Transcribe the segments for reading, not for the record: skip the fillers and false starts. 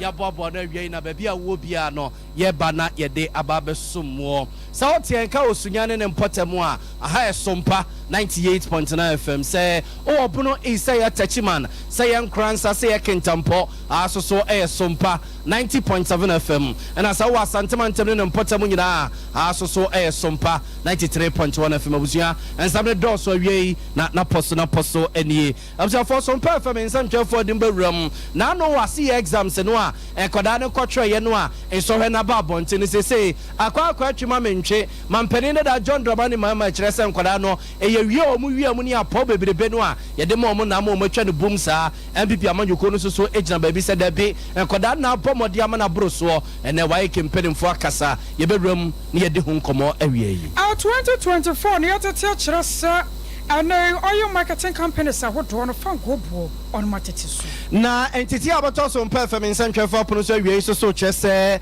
ya bobo na wie na baabi a wo bia no ye ba na ye de ababe sommo sa otie nka osunyane ne mpotemu a aha e Sompa 98.9 FM say o obuno Isaiah Tachiman say enkransa say kentampo asoso e Sompa 90.7 FM and as our santimantem ne mpotemu nyina asoso e Sompa 93.1 FM abusua and some doors so wie na poso enie abusua for Sompa FM in some for dimberum na no wasi exams no a enkoda ne kotwe ye no a enso hwe na ba bonte ne say akwa atwuma mentwe mampani ne da John Dramani mama kire se enkoda no wie omu ni apo bebrebe no a ye de mo na mo matwa ne bum saa MPP amanyuko no so ejina baabi se da be enkoda na apomode ama na broso ene wae kempenemfo akasa ye bewram ne ye de ho nkomo awie yi 2024 ne yatete kire se and oil marketing companies are what one fan go on marketing na entity abato Sompa FM in Central for Pronuncia wie so chese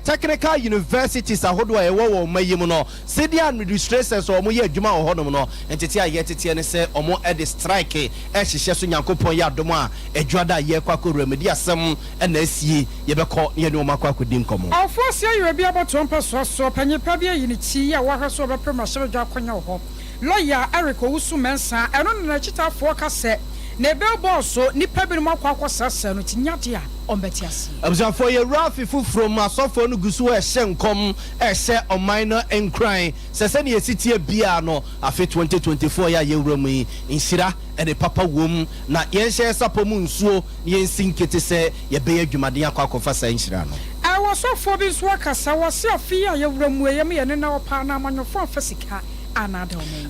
technical universities ahodo e wo mayim no city administrators o mo ye adwuma ho no no entity ayetete ne se o mo e strike e hihye so nyankopon ya dom a adwada ye kwakọ remedi asem na asie ye bekọ ye ne o makọ akodi nkomo afo sia ye bia abato mpa so panyipa bia yi ni chi ya wa hwaso be premature dwa akonya ho lawyer Eric Owusu Mensa eno na chita forecast na ebe boso nipa bi no akwa sasa no tinyade a ombeti ase abza for ye rafi from asofo no gusu e hye nkom e hye omino enkran sese ne yesitie bia no afi 2024 ya yewramu yi insira ene papa wom na ye hye sapomu nsuo ye nsinkete se ye be adwumade akwa fasa insira no awo sofo bi so akasa wase afi ya yewramu yem ye ne na opa na amanyofo afasika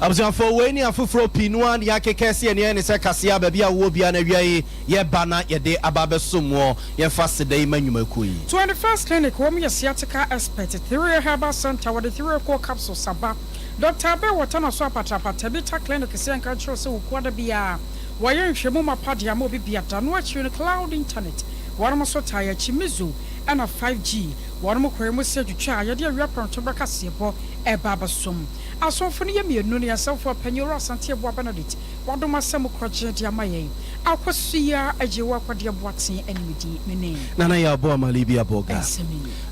abza for we ni afufro pinua ni akekese ne ne se kasea baabi a wo bia na wiai ye bana ye de ababe somwo ye fast day manwumaku yi 21st clinic wo me sciatica expert 3 herbal center with 3 core capsule saba Dr. Be wotana so apatapata bita clinic se enka chiro se wo kwada bia wo ye nhwemu mapade ama obi bia da no achi no cloud internet warmo so taya chimizu and a 5G warmo kwemu se twitwa ye de awia pronto baka sebo e baba som asofo ne yemienu ne asofo panyoro asante ebo Benedict wadoma sem kroje de amaye akosia ajewa kwade boaten animedi mene nana ya bo amalibi aboga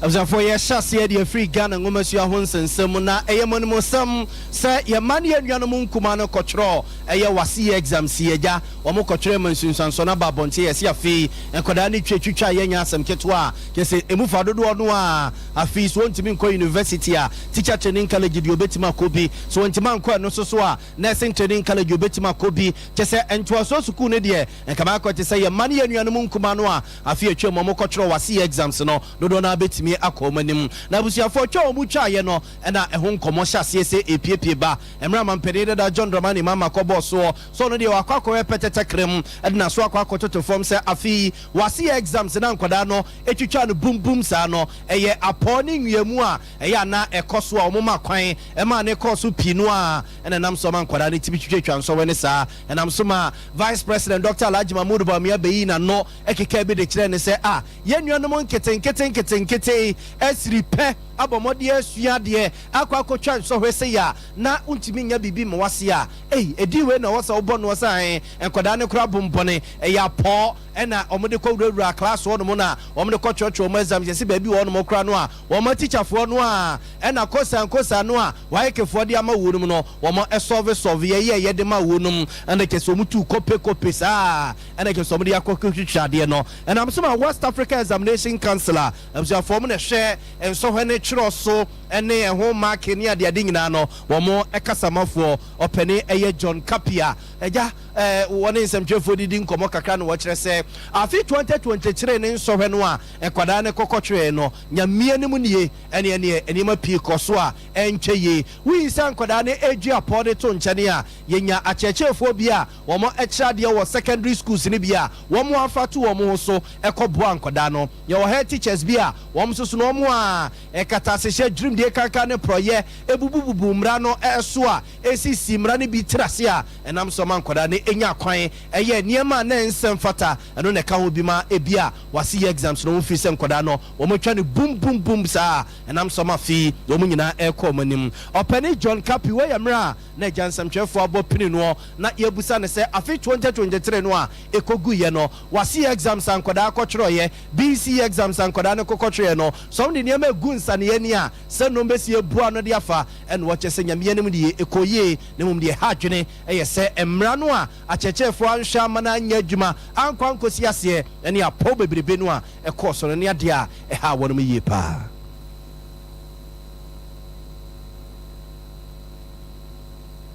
abzafo ye hyase de free Ghana ngomasu ahonsensem na eyemonu sam se ye mane anuanom nkuma no kotro eye wase exams yeja omo kotro mansunsanso na babonte ye se afi enkoda ne twetwitwa ye nya asem keto a kese emufa dodo no a afi so ntimi nko university a teacher training college de obetima kobi so ntima nko no so a nursing training college obetima kobi kese entwa so school ne de enkama akote se ye mane anuanom nkuma no a afi atwa mo kotro wase exams no dodo na betimi akomanim na busuafo twa omutwa ye no na ehon nkomo hyase se epiepie ba emra mampede da John Dramani mama kobo so no de wakwakowe petete krem na so akwakototo form se afi wase exams na nkoda no etwitwa no bum bum sa no eye aponi nwiemu a eye na ekoso a omoma kwan ema na ekoso pinu a na nam so man nkoda ne tibi twitwa nso we ne sa nam so ma Vice President Dr. Alhaji Mahmoud Bawumia beyi na no ekeka bi de kire ne se ye nuanom nkete esiri pe abomode asua de akwa akotwa so hwese ya na untimi nya bibi ma wase a ediwe na wasa obo no wasa enkoda ne kura bombone ya po na omode ko wura class wo no na omode ko church wo exam yesi baabi wo no kura no a wo ma teacher fo no a na kosa no a waye kefo de ama wo no wo ma solve ye de ma wo no na keso mutu kope sa na keso omode yakokotwa de no na am so ma West Africa Examination Council abja form na hwe enso hwe ne chiro so ene ho mark ni ade nyina no wo mo ekasamafo opene eye John Kapia eja woni nsemtwefo didi nkomo kakra no wo kire se afi 2023 ne nso hwe no a ekwada ne kokotwe no nyamie ne mu nie ene ma pie koso a entweye wi san kwada ne eji apode to nchane a yenya achechefo bia wo mo ekirade wo secondary schools ne bia wo mo afatu wo mo so ekoboa nkwada no ye wo head teachers bia wo mo so no mo a ekata se dream de kaka ne proye ebubububu mra no eso a esisi mra ne bi trase a enam so man kwada ne enya kwan eye niema na nsem fata eno ne ka ho bi ma ebia wase exams no fi se nkoda no wo motwa ne boom saa enam so ma fi wo nyina ekọ manim opani John Capi we yamra na jansam twefo abo pini no na yebusa ne se afi 2023 no a ekogu ye no wase exams ankoda akọchro ye BC exams ankoda ne kokọchro ye no so de niema egu nsa ne ye ni a se no mbesi ebua no de afa eno wo chese nyame ne mu de ekoye ne mu de hadwene eye se emra no a achechefo anhwa mana anya adwuma ankwankosi ase ene apo bebrebe no a ekoso ne ade a ha wono ye pa.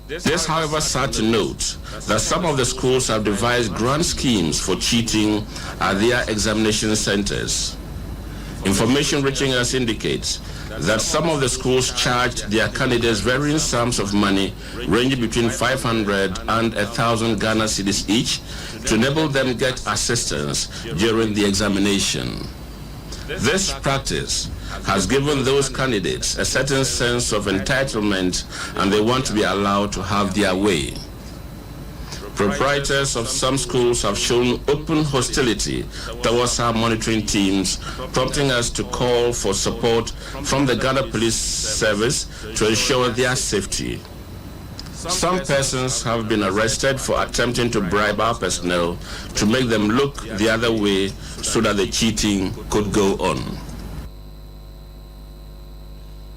This, however, sad to note that some of the schools have devised grand schemes for cheating at their examination centers. Information reaching us indicates that some of the schools charged their candidates varying sums of money ranging between 500 and 1,000 Ghana cedis each to enable them get assistance during the examination. This practice has given those candidates a certain sense of entitlement and they want to be allowed to have their way. Proprietors of some schools have shown open hostility towards our monitoring teams, prompting us to call for support from the Ghana Police Service to ensure their safety. Some persons have been arrested for attempting to bribe our personnel to make them look the other way so that the cheating could go on.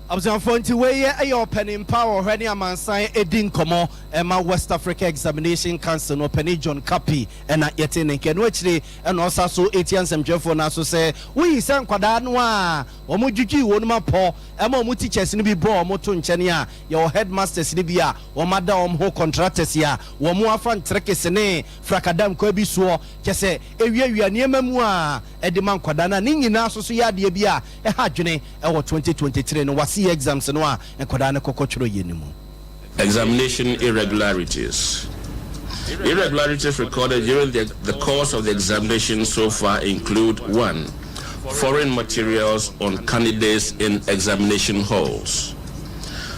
Abzanfonti weye ayo penin power hwani amansan edin komo ema West Africa Examination Council no Penny John Capi ena yete nenke no achire ena osaso etiansem dwefo na so se wi se nkwada no a omudwudwi wonu mapo ema omu teachers ni bi bo omu to nchene a your headmasters ni bi a omada ho contractors ya womu afa ntrekese ne frakadam ko bi so kese ewiawia niema mu a edima nkwada na ni nyina so ya de bi a hadwene ewo 2023 no exams no a enkodane kokochro yenimu. Examination irregularities. Irregularities recorded during the course of the examination so far include 1. Foreign materials on candidates in examination halls.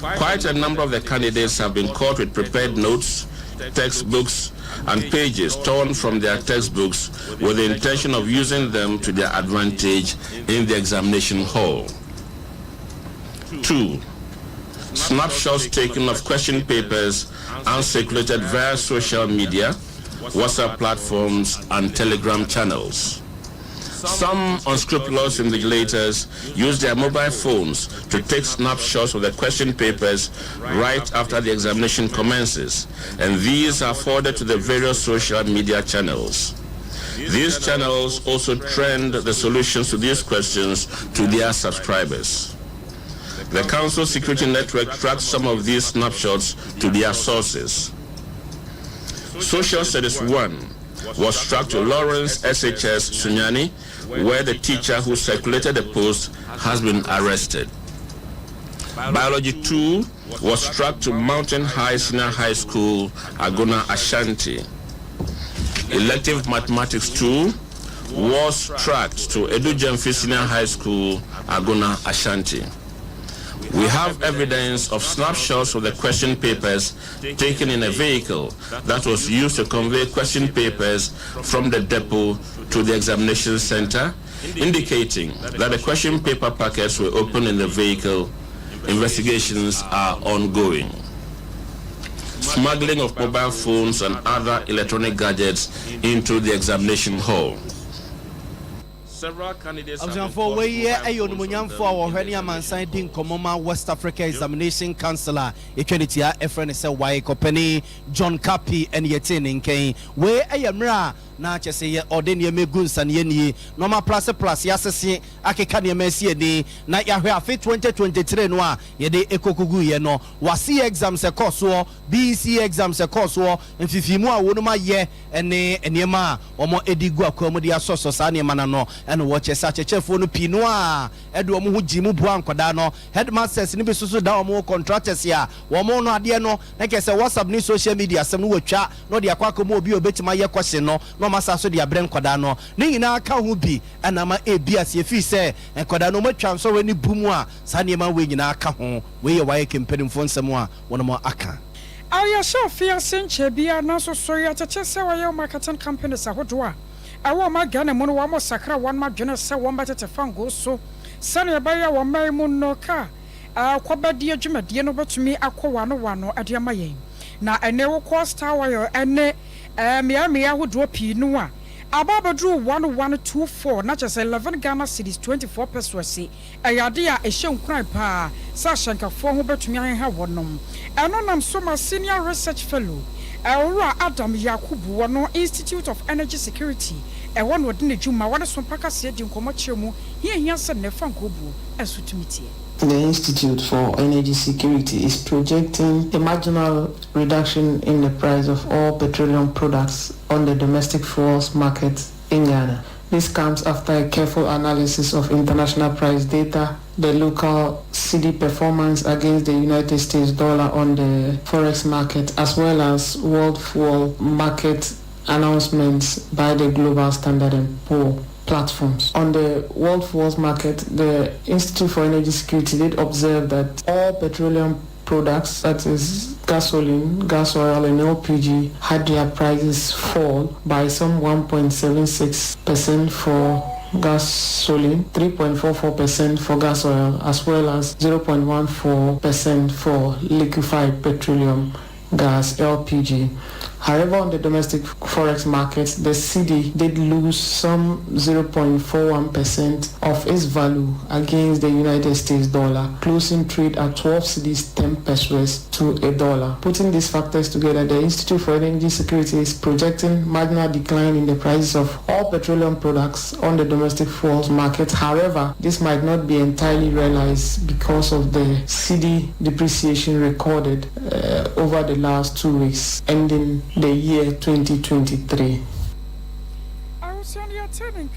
Quite a number of the candidates have been caught with prepared notes, textbooks, and pages torn from their textbooks with the intention of using them to their advantage in the examination hall. 2. Snapshots taken of question papers and circulated via social media, WhatsApp platforms, and Telegram channels. Some unscrupulous invigilators use their mobile phones to take snapshots of the question papers right after the examination commences, and these are forwarded to the various social media channels. These channels also trend the solutions to these questions to their subscribers. The Council Security Network tracks some of these snapshots to their sources. Social Studies 1 was tracked to Lawrence SHS Sunyani, where the teacher who circulated the post has been arrested. Biology 2 was tracked to Mountain High Senior High School, Agona Ashanti. Elective Mathematics 2 was tracked to Edu Jemfi Senior High School, Agona Ashanti. We have evidence of snapshots of the question papers taken in a vehicle that was used to convey question papers from the depot to the examination center, indicating that the question paper packets were opened in the vehicle. Investigations are ongoing. Smuggling of mobile phones and other electronic gadgets into the examination hall. Several candidates for way ayo numunyamfo a wohwani amansan din komoma West Africa Examination Council etwenity a efrene se why company John Capi and yetene nken we ayamra na chese ye orden ye megunsa ne ni no ma plus yasese akeka ne masi ni na yahwe afi 2023 no a ye de ekokugu ye no wasi exams e course BC exams e course mfifimu a wonu ma ye ene enema omo edigu akwamu de asoso sa ne mana no ene wo chese achechefo no pinu a edo omo hu jimu bu ankoda no headmasters ni besusu da omo contractors ya wo mo no ade no na kese WhatsApp ni social media sem no watwa no de akwakomo obi obetima ye kwese no masa so de abren koda no ne nyina ka ho bi anama ebi ase fi se koda no matwa so we ni bumu a sa ne ma we nyina ka ho we ye waye kempenim fo nsem a wono mo aka Aya sha fia senche bia na so so ya cheche se wa ya marketing companies ahodo a awo ma Ghana mu no wa mo sakra wan ma dwene se won betete fango so sane ba ya wo mai mu no ka akwabade adwumade no betumi akwa wano ade amayen na ene wo costa wa yo ene mia ahodo pi no a ababadru 1124 na chese 11 Ghana cedis 24 pesos ayade a ehye nkran pa sa hyenkafo ho betumi ahenha wonom eno nam soma senior research fellow Ora Adam Yakubu wono Institute of Energy Security won wode ne djuma wode Sompa kase di nkomo kyeremu hia se ne fankobu esutumiti. The Institute for Energy Security is projecting a marginal reduction in the price of all petroleum products on the domestic fuels market in Ghana. This comes after a careful analysis of international price data, the local cedi performance against the United States dollar on the forex market, as well as world fuel market announcements by the Global Standard & Poor platforms. On the world fuels market, the Institute for Energy Security did observe that all petroleum products, that is gasoline, gas oil and LPG, had their prices fall by some 1.76% for gasoline, 3.44% for gas oil, as well as 0.14% for liquefied petroleum gas, LPG. However, on the domestic forex market, the cedi did lose some 0.41% of its value against the United States dollar, closing trade at 12 cedis 10 pesos to $1. Putting these factors together, the Institute for Energy Security is projecting marginal decline in the prices of all petroleum products on the domestic fuels market. However, this might not be entirely realized because of the cedi depreciation recorded over the last 2 weeks, ending the year 2023. I was only attending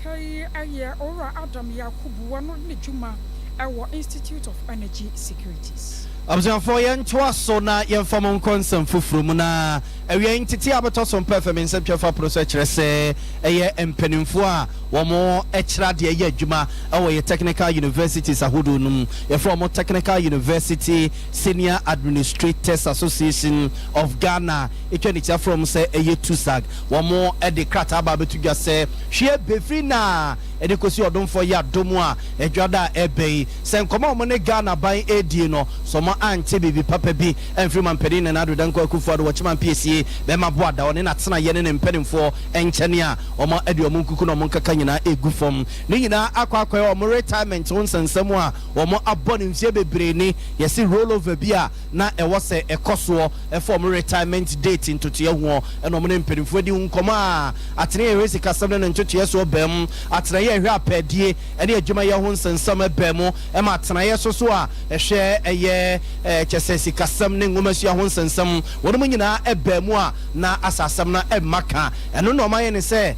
a year over Adam Yakubu wono ne djuma our Institute of Energy Securities. Abzanfo yen twaso na yen famon konsem fufuru na ewie ntiti abeto so performance mpyefa process kyerese eye empanimfo a womo ekira de eye adwuma awo ye technical universities ahodo num ye from Technical University Senior Administrators Association of Ghana etwanitia from say eye TUSAG womo e de krata aba betugya se hwe befri na ede kosi odonfo ya domu a edwada ebei se nkoma mo ne Ghana ban edie no so mo ante bibi papa bi enfri man pedi na ado danko akufo ado wachiman PSA be ma bo ada one na tena ye ne mpedimfo enkyene a omo ade omo nkuku no mo nkaka nyina egu fom ne nyina akwa omo retirement on sansam a omo abone mfie bebre ni yesi roll over bia na ewo se ekoso e form retirement date into ye ho e no mo ne mpedimfo di nkoma a atene ye resi kasam na ntoto ye so bam atene ye hwe apedie e ne adwuma ye ho sansam bam e ma atene ye so a ehwe eye chesesi kasam ne ngomasu ho sansam wono nyina ebam a na asasam na emaka eno no maye ne se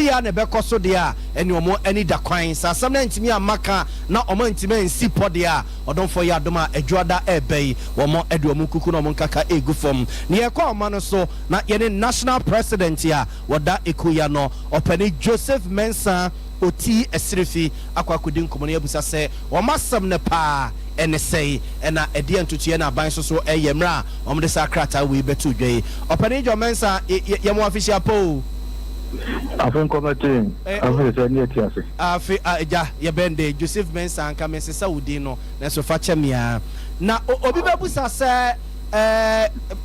ya ne bekoso de a ene omo ani da kwan sasam na ntimi amaka na omo ntimi ensi pode a odonfo ya doma adwoada ebei womo ede omo kuku no nkaka egu fom ne ye kwa omo no so na ye ne national president ya woda ekuya no opani Joseph Mensah oti esirifi akwakudi nkomo ne yabusa se womasam ne pa ene say ena ede antutu ye na ban so eyemra omde sakrata we betu dwei opani Joseph Mensah ye mo official po afin committee afin se ni etiase afi ja ye bende Joseph Mensah nka mese Saudi no na so fa chamia na obi bebusa se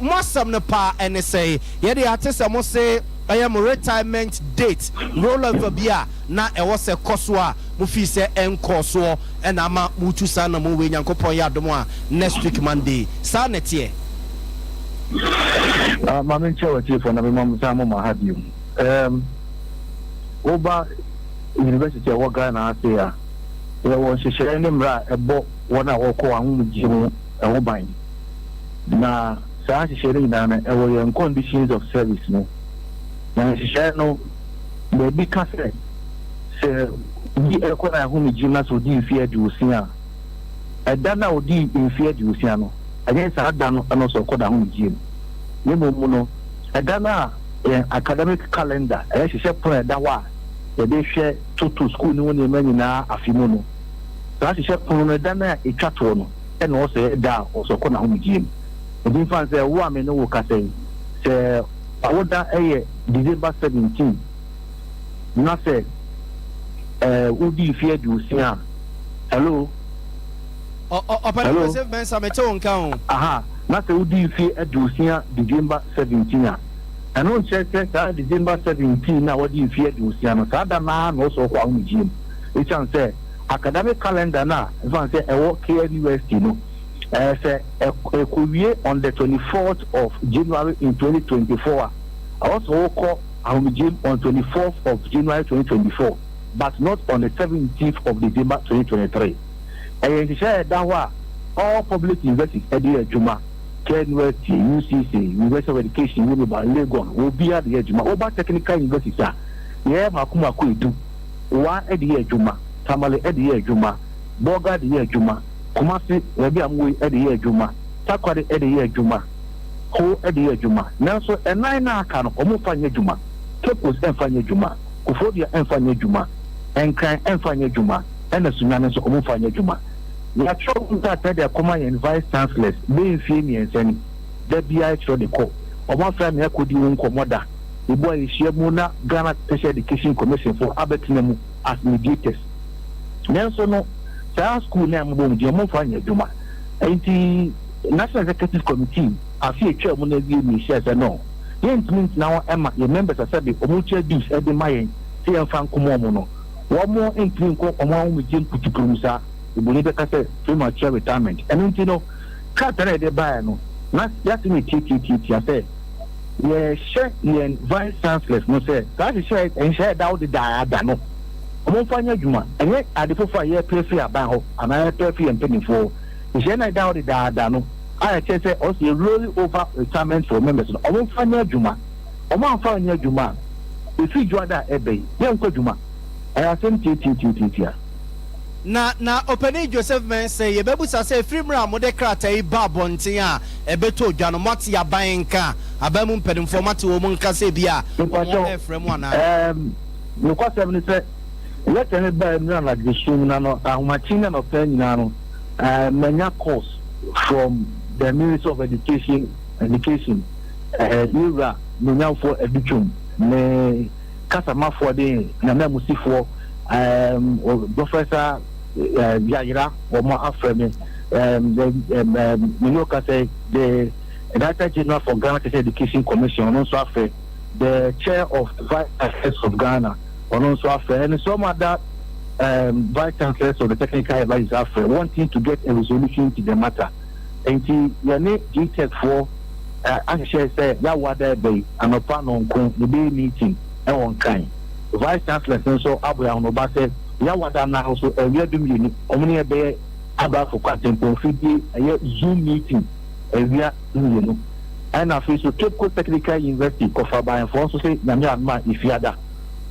mosam ne pa ene say ye de atese mo se I am retirement date roll over bia na e was a koswa mu fi se enkoso e na ma mutu sa na mo we nyankopon ya dom a next week Monday sa netie ma men chewa chief na me mam sa mo ma habiu oba university of Ghana ase ya e won hyehyere ne mra ebo wona wo ko anwu jimu e wo ban na sa hyehyere ina na e wo yen conditions of service no na hyehyere no be bi ka se di e ko na hu ni jina so di fie di osia e da na odi fie di osia no ayen sa da no no so ko da hu jim ne mo mu no e da na academic calendar e hyehyere plan da wa e de hwe to school ni woni ma nyina afimu no sa hyehyere plan no da na e twato no e no so e da o so ko na hu jim the fans say woman no ka say awoda December 17 na say udi fear do sia hello Joseph Mensah me to nka aha na say udi fear do sia December 17 and on check December 17 na wodi fear do sia no sada na no so kwa unjim it can say academic calendar na fans say KNUST University no say on the 24th of January in 2024. I also call Ahumijim on 24th of January 2024, but not on the 17th of December 2023. And to share that all public universities at the Juma, KNUST, UCC, University of Education, Legon, will be at the Juma. Over technical universities, yeah, Makuma Kuidu, one at the Juma, Tamale at the Juma, Boga at the Juma. Kumasi webi amwe edi ye juma takwade edi ye juma ho edi ye juma nanso enai na aka no omo fanye juma kepos enfanye juma kufodia enfanye juma enkan enfanye juma ena sunyane so omo fanye juma ya cho nta tede akoma ye vice chancellors be mfie mi ensani da bia cho de ko omo fra me akodi won komoda ibo ahia mu na Ghana Special Education Commission for abetinemu as mediators nanso no school na mo bom je mo fanya juma enti National Executive Committee afi etwa mo na bi mi share say no yen means now emma your members are said omo chair dues e dey mayen say en fan komo mo no wo mo enti ko omo mo je nkutukuru sa iboni be ka say premature retirement enti no ka tare dey buy no na just me ttt say ye share yen vice chancellors no say ka share en share down the da no omo fanya juma enye adefofo aye prefi aban ho ana prefi empenifo je na down the da no I say also rolling over retirement for members omo fanya juma omo fanya juma ifi juada ebe ye nko juma I say ttt na openi Joseph Mensah ye bebusa say free mra mo de krata yi ba bonten a ebeto dwano mate ya ban ka abamu mpedimfo mate wo mo nka say bia mo efrem ana no kwasem ni say let me buy me like the show na no ahumachina no pen na no manya course from the Ministry of Education Nura manya for education me kasama for the na me musifo Professor Yayira or more afreme Minoka say the Director General for Ghana Education Commission also after the chair of the Vice Chancellors of Ghana also after and some other vice chancellors of the technical advisors after wanting to get a resolution to the matter. And you need details for actually say that what there be and upon on the day meeting and one kind. Vice chancellor also Abraham Obase ya what now also we are doing only be about for contemporary Zoom meeting we are doing and I feel so Cape Coast Technical University Kofa by and for also say Namia Ma if you are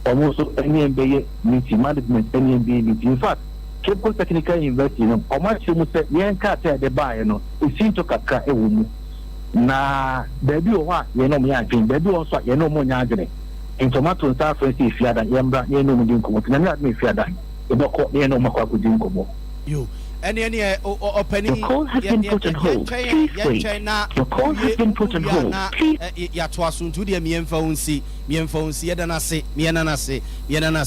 almost any MBA meeting management any MBA meeting. In fact, Cape Coast Technical University, no, or much you must say, yen cat the buy, no, it seems to cut a woman. Na, baby, or what, you know, me, I think, baby, also, you know, more yagre. In tomato and South Francis, if you had a yamba, you know, me, and not me, if you had done, you know, Mako Dinko. You. Any opening. The call has been put on hold. Please wait. The call has been put on hold. Please. Ya twasun to the mienphone see yedana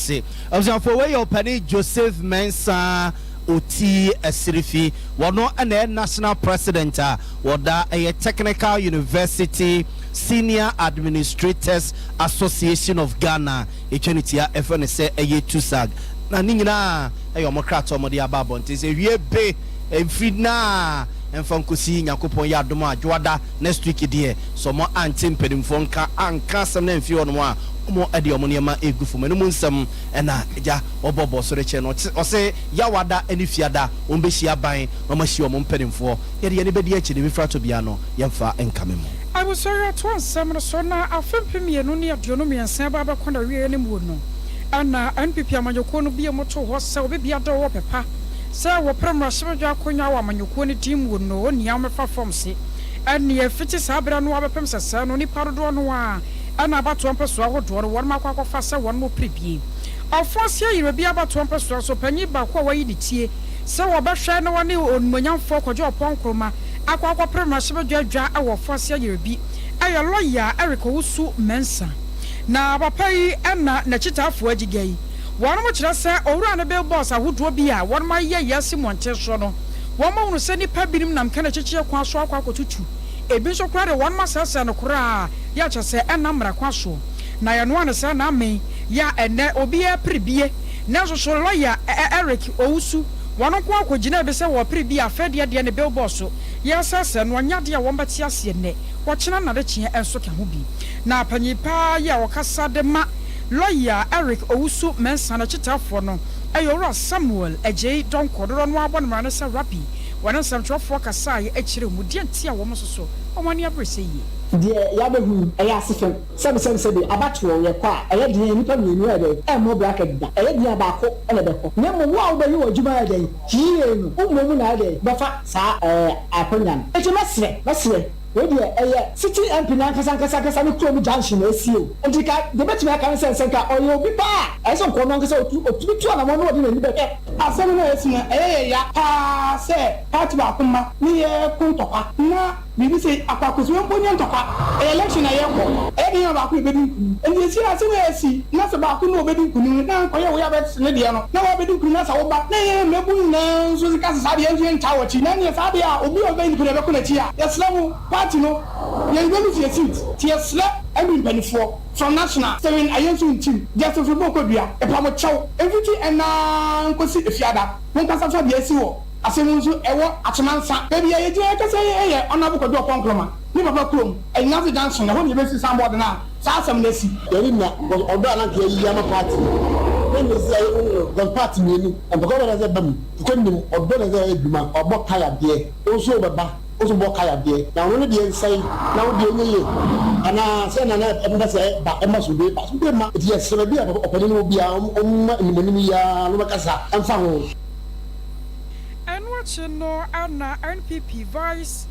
say. Observe for way opening Joseph Mensah Oti Esirifi. Wano an national president. Wada a technical university senior administrators association of Ghana. Echenitia FNSA a tusag. Na ningina ayo mokrato mo dia babon te se wie be enfri na enfam kosi nyakopon ya dom adwoada next week die so mo antim pedimfo nka anka sam na enfri ono a mo ade omo ne ma egufo manu nsam na ja obobo so reche no o se ya wada ani fiada on be hia ban no ma hia omo pedimfo ye de be die chide mi frato bia no yemfa enkame mo I was sorry at once some so na afempem ye no ne aduono miensa ba ba kona wie ne mu no ana NPP amanyoko no bia moto ho se obia do wo pepa se wo premra shebja akonya wa amanyoko ne tim wo no ni amefa form se ani afiti sabra no abepem sesa no ni parodo no a ana abato ampeso ahodo no won makwa kwafa se won mo prebie afosia yire bia abato ampeso so panyi ba kwa wayi ditie se wo behwe no woni onmanyamfo kwaje opon kroma akwa premashebe dwadwa awɔ Fosia Yerebi ayo lawyer Eric Owusu Mensa na papa yi na chitafo agigai wɔn mo kyerɛ sɛ owura ne be boss ahodoɔ bi a wɔn ma yɛ yɛsi monte so no wɔn ma hunu sɛ nipa binim nam kana kyekye kwa so akwa kotutu ebi so kora de wɔn ma sɛsɛ no kora ya kyerɛ sɛ ɛna mmara kwa so na yɛ no ane sɛ na amen ya ɛnɛ obi ya pribie na so lawyer Eric Owusu wɔn ko akɔgyina be sɛ wɔ pribie afɛdeɛ de ne be boss so ya sɛsɛ no nya de a wɔn bɛte ase ne wɔkyena na de kyeɛ enso ka ho bi na panyipa ya wɔkasa de ma lawyer Eric Owusu Mensa na chitafo no ayora Samuel Ejei Donko do no abon mane se rapi wana samtwofo kasa ye akire mu de ntia wo mososo omani abrese yi de ya behu eya asefem sebe abatwo ye kwa eya de nipa mienu ede e mo bracket da eya de abako ele beko na mo wo awo bayi wo djuma ede hiye no ummu na ede bafa sa aponyan e je masre we de eye city MP na kasa no krom junction asio ndika de betime aka sense ka oyo obi pa e so nko no kasa otu na mo no de ni be asem na esi na ya pa se party ba kuma ni ye kun toka na bibi se akwakoso mponye ntoka election na ye ko e de ba ku ebedi ndi esi asem na esi na se ba ku no obedi kunu na ko ye wo ya bet ne de no na wo obedi kunu na sa wo ba na ye mebu na so se kasa sa de en ncha wo chi na ni sa de a obi obedi kunu be ku na chi a yeslamu party no ye go mi seat ti yesla every benefit from national seven ayensu team just for bokodua e pa mo chaw everything na nkosi efiada won kasa fa de esi wo asemu nso ewo achemansa bebi ye je kasa ye onabu kodo konkloma ni papa krom e nafi junction na ho ni be si samboard na sa asem na si yeri na odo ana ke yi ama party when is the party ni e be ko na ze bam ko ni odo na ze eduma obo kaya de o so baba o so bo kaya de na won de nsai na wo de nyeye ana se na enda se ba e ma so de ma ti yes se bi opani no bia ni ya no makasa amfa ho and watching no ana NPP vice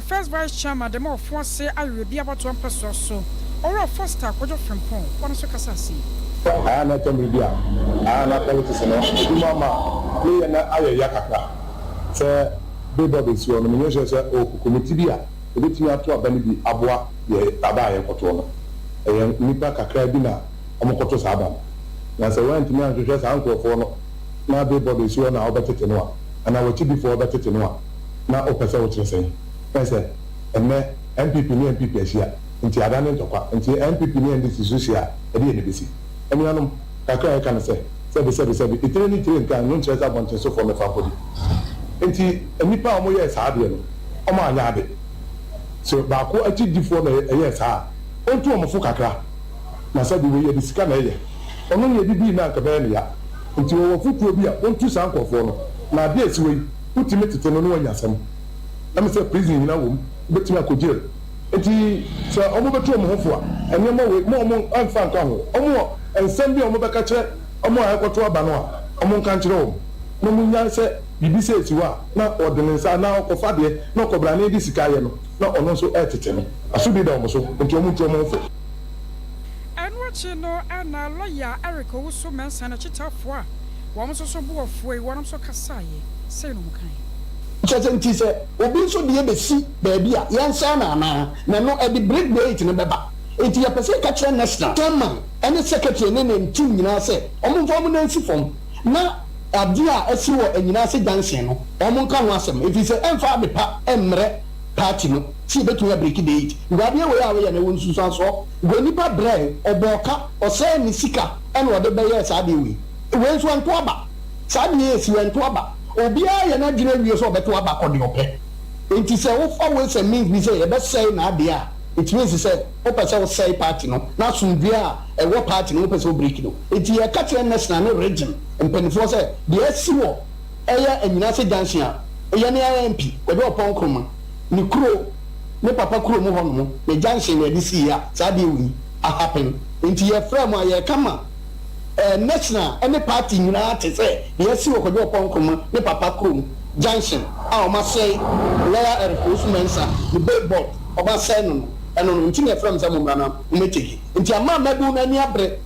first vice chairman the more force Arabi about one person so or first akwojo frimpon one so kasa si ana tamibia ana politics no mama play na aye yakaka se bebo be si ono menye se o committee bia obetimi ato abani bi aboa ye taba ye koto no e nipa kakra bi na omokoto sa aba na se wan timi anhwehwe sa ankofo no na bebo be si ono obetete no a ana wachi before obetete no a na opese wo kyerese pese emme MPP ni MPP ahia nti adane ntokwa nti MPP ni ndc social e de besi emianum kakra e kan se itire ni tire nkan no kyerese abonte so for me fa body nti enipa omo ye saa de no omo anya ade so ba ko achi difo na ye saa ontu omo fo kakra na sabi we ye disika na ye ono ye bibi na nka be ne ya nti wo futuo bi a ontu saa nkofo no na ade esiwe utime tete no no anya sam na me se prison nyina wo betimi akogire nti so omo betu omo hofo a enemo we mo anfa nka ho omo ensem bi omo beka kire omo akoto aba no a omo nka nkire wo no munya se bibi se etiwa na ordinance na okofa de na okobra na edi sika ye no na ono so etete no asubi da omo so nti omo fo enwachi no ana lawyer Eric Owusu Mensa na chitafo a wo so buofo e wo so kasaye sei no mukan nti se obi nso de besi baabi a yensa na no e di break date no beba enti ya pese ka kire national chairman ene secretary ne ntim nyina se omo fo mo na nsi fom na adia esi wo anyina se dansen no omo nka ho asem efi se emfa abepa emre party no si betu ya break date ngwade we ya we ya na wonsu so gonipa bre oboka ose ni sika ene wo de be ya sa de we nso anto aba sa de esi wento aba obia ya na dwene wie so obeto aba kode ope enti se wo fa we se means bi se ye be say na ade a it means say o pese wo say party no na sundua e wo party no pese wo break no enti ye ka kire national no region empenifo se de asi wo eya anyina se junction a eya ne MP we do opon kroma ni kuro ne papa kuro mu hono mo ne junction na disi ya sa de wi a happen enti ye frame a ye kama national any party nyina te say de asi wo kodo opon kroma ne papa kuro junction a o ma say lawyer Eric Owusu Mensa the billboard o ba say no eno no nti ne frame sa mo bra na umeteki nti ama madu na ni abre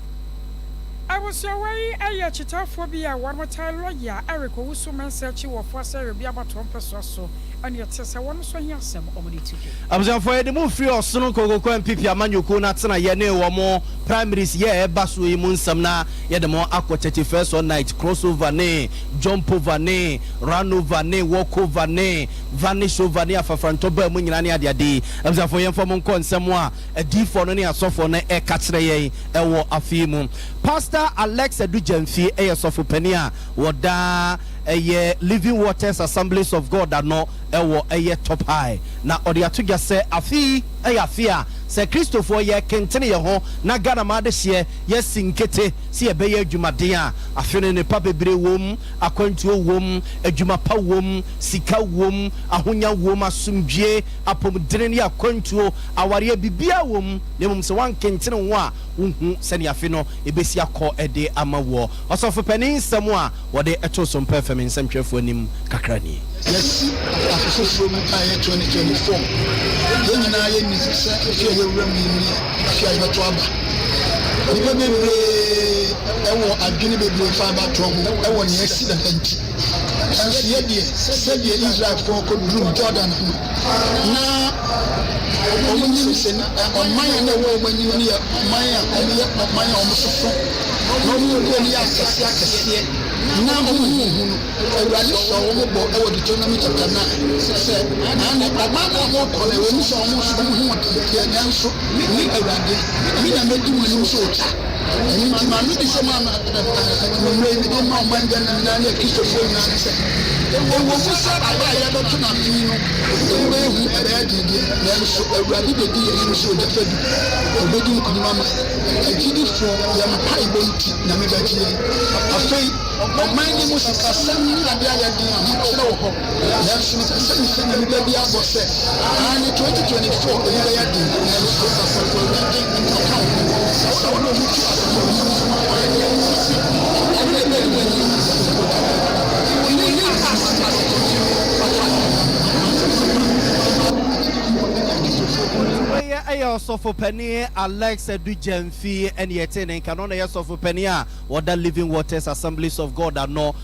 I was away a chitafo bi a one more time lawyer Eric Owusu Mensa chi wo for say be about 1 person so and yet says I want to hear some community. I was afraid the move free or soon go and pipi amanyuko na tena yene or more primaries yeah basu imun samna yeah the more aqua 31st one night crossover ne jump over ne run over ne walk over ne vanish over ne afafrantoba mu nyina ne ade I was afraid for mon konsemo a d4 no ne asofo na e katre yen e wo afimu Pastor Alex Edujemfi e asofo pania woda eye Living Waters Assemblies of God ano ewo eye top high na odi atoga se afi afia se Christopher ye kentene ye ho na Ghana ma de hye ye sinkete se ye beye adwumaden a afene ne pa bebre wom akwantuo wom adwuma pa wom sika wom ahonya wom asumdwie apomdene ne akwantuo aware bibia wom ne mum se wan kentene ho a unhu se ne afi no ebesi akọ ede amawo osofo panin nsemo a wode eto so mpa fam nsɛmtwɛfo anim kakrani yes afofo from 2024 yɛnyina yɛ ni sɛ afia yɛwura mu ni afia yɛto aba nipa bebree ɛwɔ adwene bebree fa ba to ho ɛwɔ ne asi da nti ɛnso yɛ deɛ sɛ deɛ Israel fo ko drum Jordan no na ɔmo nyim sɛ ɔman na ɛwɔ ɔmo nyim ne ɔman a ɔmo yɛ ɔman a ɔmo soso na ɔmo yɛ ne akɛseɛ na ɔmo hu no awurade sɛ ɔmo bɔ ɛwɔ Deuteronomy chapter 9 sɛ ana ɔman na ɔmo kɔ na wɔn sɛ ɔmo so ɔmo hu yɛ nyanso ne awurade mi na mɛdi mu nim so ɔta nti ma no bi sɛ ma na mmere bi de ma ɔman gya na ne Christopher na sɛ ɛwɔ mu sɛ aba yɛ bɛto na fi no ɛwɔ ehu ɛbɛyɛ dede na nso awurade de di yɛ nim so ɔda fa bi ɔbɛdi nkunuma ma agyidifo yɛ mpa ibɔ nti na mebɛgye yɛn afei ɔman ne mu sikasɛm ne ade ayɛ den a hokyerɛ wɔ hɔ nanso mepɛsɛ mesɛ na meba bi abɔ sɛ ne 2024 ɛbi bɛyɛ den nanso asafo awurade nkaka wo sɛ wɔne ɔmu tu asafo Sofo Penny Alex Edujemfi and yetene canon ya Sofo Penny the Living Waters Assemblies of God are no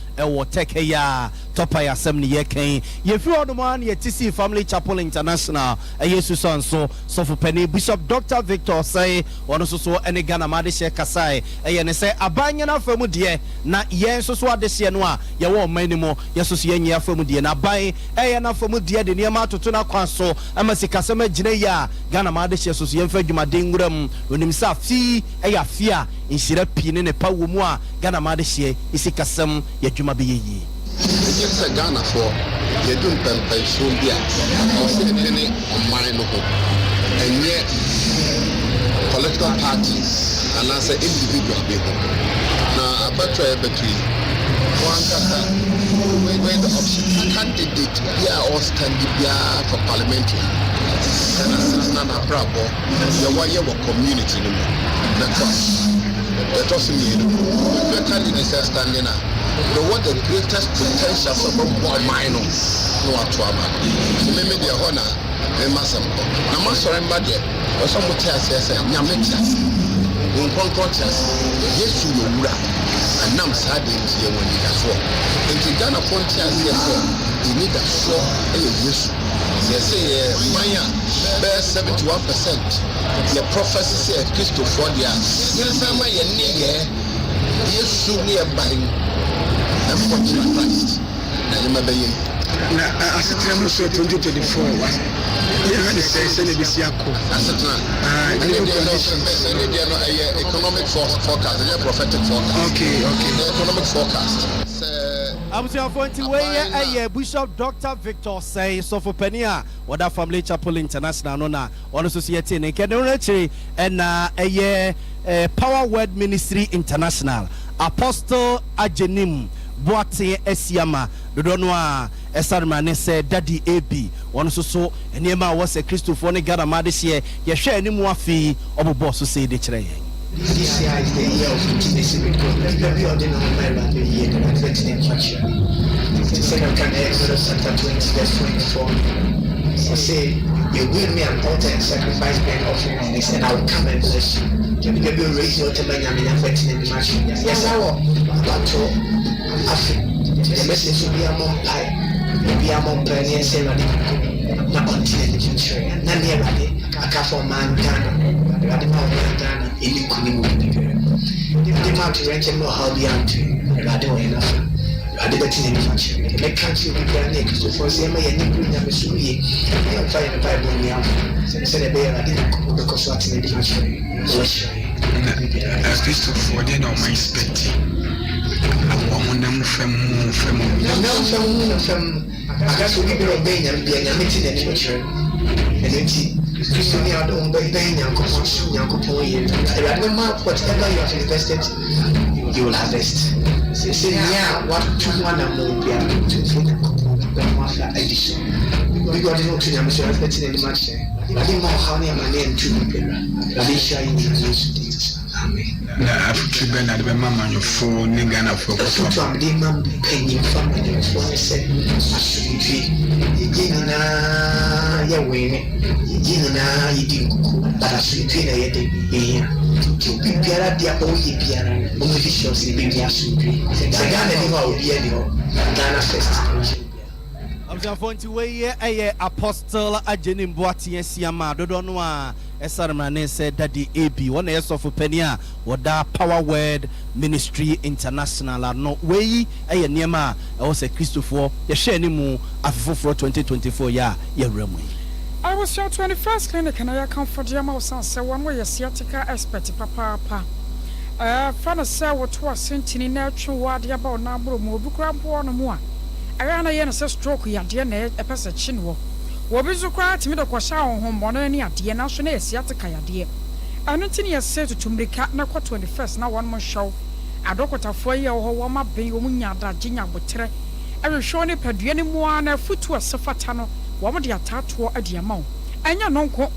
take ya topa assembly ye ken ye free on man ye TC Family Chapel International Jesus so Sofo Penny Bishop Dr. Victor say one so any Ghana ma de share kasai e ne say abanya na famu de na ye so ade hye no a ye wo man ni mo ye so ye nya famu de na ban e ye na famu de de ne ma toto na kwan so amasika sema gine ya Ghana ma de hye so ye mfa dwumaden nguram onim sa fi e ya fia inhyira pi ne pa wo mu a Ghana ma de hye isikasem ye dwuma be yi Yes, Ghana for you don't pay so dear. And yet, political parties and as an individual people. Now, about between one where the option candidate or standing for parliamentary. And as Nana Bravo, your community. That doesn't mean the candidates are standing up. But what the greatest potential for more minor no atwama. So maybe the honor and massam. Na masoremba de or some tears yes nyametias. In contrast, yes to your wura and nam sad into when you as well. And to Ghana Pontias yes you need a so yes. They say Maya bear 71%. The prophecy said Christopher dia. Yes, I'm a near yes to nearby. And for Christ. And you may be as a time of 2024 was economic forecast, prophetic forecast. Okay. Economic forecast. I'm saying way Bishop Dr. Victor say so for Penia or that Family Chapel International nona on society in Kennechi and a Power Word Ministry International Apostle Ajenim Boate Esiama Dodonwa Esarmane said Daddy AB one so and Yema was a Christopher Ghana Madishie ye share any more fee of boss to say the train. This year is the year of intimacy with God. That's very ordinary Bible the year that I'm getting in church. In 2 Exodus chapter 20 verse 24 it say you will me an altar and sacrifice burnt offering on this and I will come and bless you. You will raise your temple and I'm affecting the match. Yes I will. But the message will be a more high. be a more penny, say, not continue to share. None here, I come from Montana, Ghana, in the Kunim. The market rent and know how the answer, I don't enough. I did it in the function. The country will be a next for Zema and Nicky. I am finding a Bible in the house. Said a bear, I didn't because what's in the function. As this to forward on my expecting. I want them from I guess we will obey and be a meeting in the future. And it's Christian, I don't obey Yanko. I remember whatever you have invested, you will harvest. Say, yeah, what to one and more be able to think of addition. We got no to them, so expecting any match. I didn't know how many and 2 people. I didn't share in the news. Amen. After Ben at the mamma, your phone, Nigana for the demon penny from the phone said, I should be Gina, your way, Gina, you didn't, but I should be here. To be Pierre, the only Pierre, only shows the baby I should be. Ghana will be anymore. Ghana first. I'm going to weigh a apostle a Jenny Boati and Siama, Dodonwa, Esarmane said that the AB, 1 year of Penia, or that Power Word Ministry International are not way a Nema, I was a Christopher, the Shenimu, a for 2024 year, Remwe. I was your 21st clinic and I come for Jama Sansa, one way a sciatica expert, Papa. Fana say what was sent in natural word about Nabro, Mobukram, one more. I ran a stroke ya dear a person chinwo. Wabizu cry to me the Kwasha home one any at the national sciatica ya dear. I don't think you said to Tumbrika, na 21st, now one more show. I don't want a 4 year or warm up being Munya that Ginia would tre. I will show any peduani more and a foot to a safatano, one the attack to a diamond. And your nonco,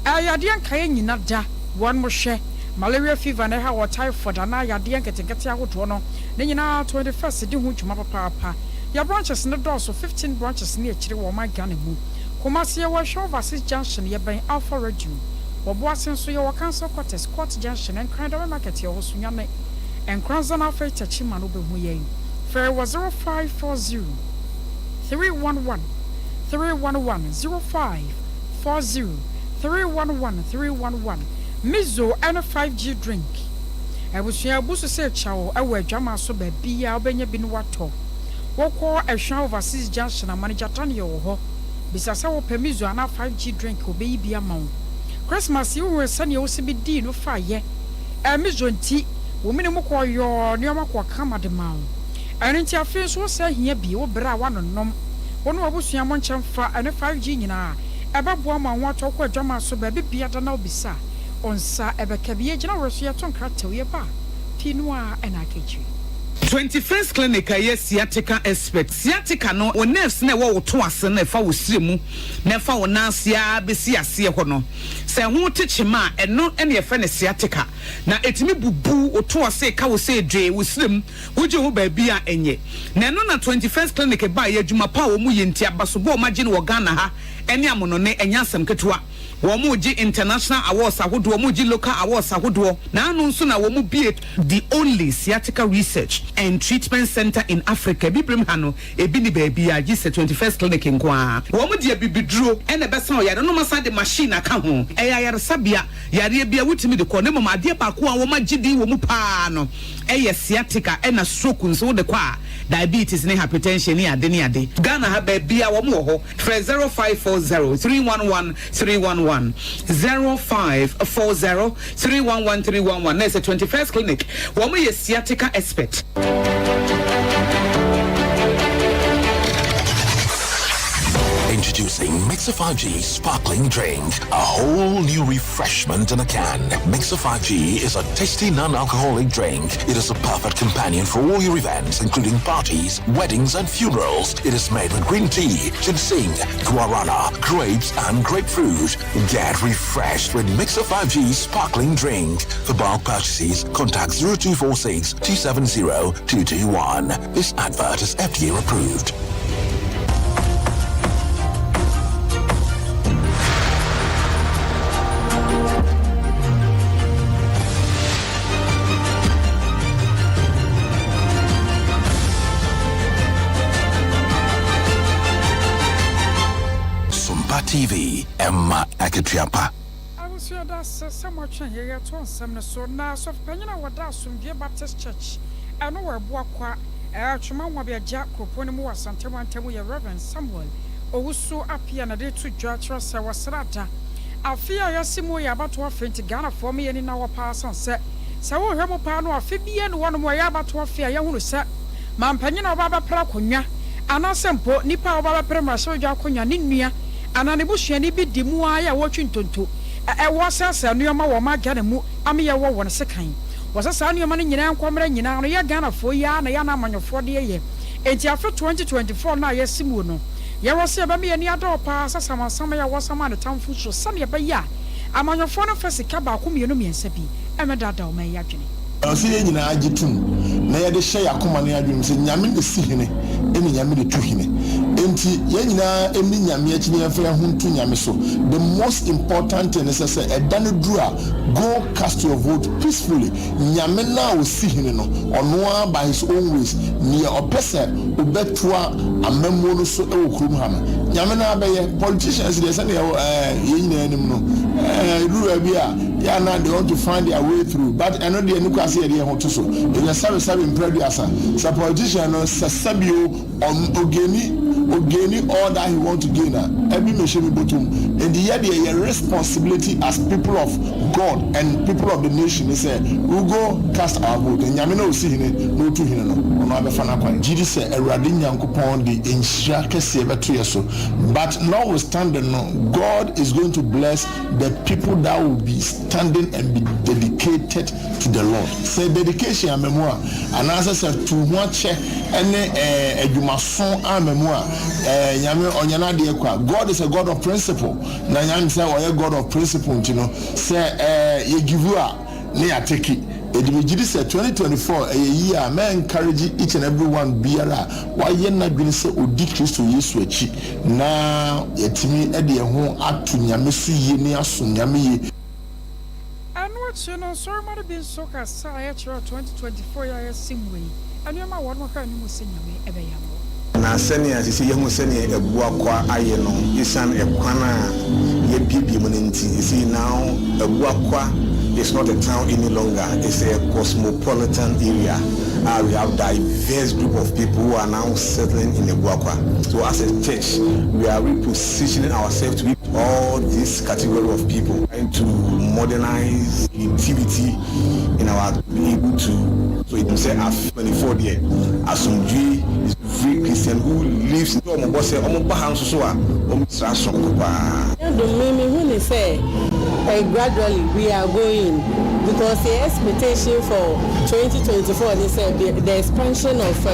I adian kayen not da, one more share. Malaria fever and how typhoid and I adian get out one. Then you know 21st, do which mapa papa. Your branches in the doors of 15 branches near Chiriwa Ghana. Kumasia was show Vasis Junction, ye by Alpha Redu. Wabwasin so your council quarters, Quart Junction, and Crandall Market, your Sunyane, and Cranzan Alpha Tachiman Ubemuye. Fair was 0540 311 311 0540 311 311. Mizo and a 5G drink. I was here, Busu say, Chow, I wear Jama so baby, I'll be bin water. Woko a show overseas junction and manager Tanyo ho. Bisasa wo pemizo ana 5G drink obey bi amount. Christmas you will send you CBD no fire. Mizo nti wo mene mo ko yo nioma ko kama de mawo. Eno nti afi so say hia bi wo bra wa nonom. Wono abusua mo nchemfa ene 5G nyina. Ebabo ma ho atokwa adwama so ba bibia da na obisa. Onsa ebeka bi agina roso ya tonkra tewe ba. Pinua ena akechi. 21st clinic a sciatica expert sciatica no o nerves na wo to ase na fa wo siremu na fa wo nansia besi ase ho no se ho techima eno ene ye fa ne sciatica na etimi bubu o to ase ka wo se dwe wo sirem wo je ho ba bia enye na eno na 21st clinic ba ye adwuma pa wo mu ye ntia baso bo ma gine wo Ghana ha ene amono ne enya asem ketua wo mu ji international awards ahodo wo mu ji local awards ahodo na anu nso na wo mu be the only sciatica research and treatment center in Africa bibrim hano ebi ni baby a gise 21st clinic nkoa wo mu dia bibiduro ene besa o yare no masa de machine aka ho yare sabia yare bia wutimi de ko ne mama ade ba ko a wo ma gidi wo mu pa no sciatica ena stroke nso wo de kwa diabetes ne hypertension ni ade ni ade Ghana ha baby a wo mu ho 0540 311 311 0540 311 311 na 21st clinic wo mu sciatica expert. Introducing Mixer 5G Sparkling Drink, a whole new refreshment in a can. Mixer 5G is a tasty non-alcoholic drink. It is a perfect companion for all your events, including parties, weddings, and funerals. It is made with green tea, ginseng, guarana, grapes, and grapefruit. Get refreshed with Mixer 5G Sparkling Drink. For bulk purchases, contact 0246 270 221. This advert is FDA approved. Ketriapa. I was sure that's somewhat here to some so now so Penina Wadasum Dear Baptist Church. I know where Boakwa, Chuma will be a jack Proponimu or Santaman Temu, Reverend Samuel, or so up here and a day to judge us. I was Rata. I fear Yasimu about to offend to Ghana for me and in our pass on set. So, Hemopano, a Fibian, one more about to fear young set. Man Penina Baba Pracunya, and a simple Nipa Baba Prema Soja Cunya Ninia, and an Ebushi be Dimuaya watching to. I was a new Mama Ganamu, Amia one second. Was a son your money in Amquamra, you Ghana for Yana Yana man of 40 years. And after 2024 now, yes, Simuno. There was a me any other pass as some was a man at town food so Sunday by ya. I'm on your phone of first Kaba, whom you know me and Sepi, and my dad, my yachini. I see in Ajitum, nay, the share Kumania dreams, and Yamin the Sihine, any Yamin to him. Enti Yana, any Yamiachia Fair Huntu Yamiso. The most important thing is a Danudra, go cast your vote peacefully. Yamina will see him on one by his own ways, near a person who bet to a memono so Krumham. Yamina by politicians, there's any Yana, they want to find their way through, but I know the Nuka. See the hotuso. In a service in Prediasa, some politician Sabio Ogeni all that he want to gain. Every mission bottom. And the idea responsibility as people of God and people of the nation is say we go cast our vote. And Yamina will see him no to him no other fanakwan. Jesus said a radin yankupon the inshaka save 2 years so. But notwithstanding, God is going to bless the people that will be standing and be dedicated to the Lord. Say dedication and memoir and answer said to watch any edumason and memoir Yami Onyana de God is a God of principle. Na Yami say or a God of principle, you know. Say you give you a near take it. It is 2024 a year may encourage each and every one biara why ye not going to say odi Kristo Yesu achi na yetimi e de ho atu nyame su ye ne aso nyame ye. You know, so might have been so cast 2024 years same way. And you're my one more kind of senior me, na senior is young senior a boakwa ayeno isan a kwana ye bibi munenti. You see now a boakwa is not a town any longer, it's a cosmopolitan area. We have diverse group of people who are now settling in the Buakwa. So as a church, we are repositioning ourselves to be all this category of people, trying to modernize creativity in our being able to. So it will say after 24 years, Asumji is free Christian who lives in gradually we are going because the expectation for 2024 is the expansion of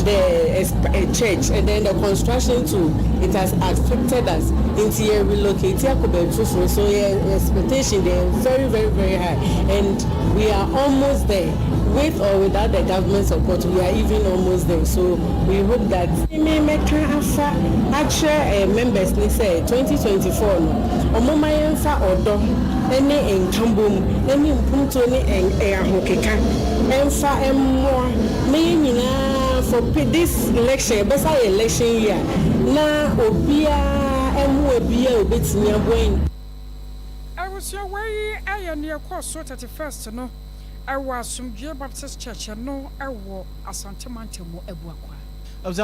the church and then the construction too. It has affected us into a relocated so the expectation they are very, very, very high and we are almost there. With or without the government support, we are even almost there. So we hope that actual members they say 2024 any enkambom any mpunto ni ahokeka emfa more me for this election besa election year na obia emu obia obetimi aboyin. I was your way I near course 31st no I was some Baptist Church and no I wore a Santa Mantemo Ebuakwa.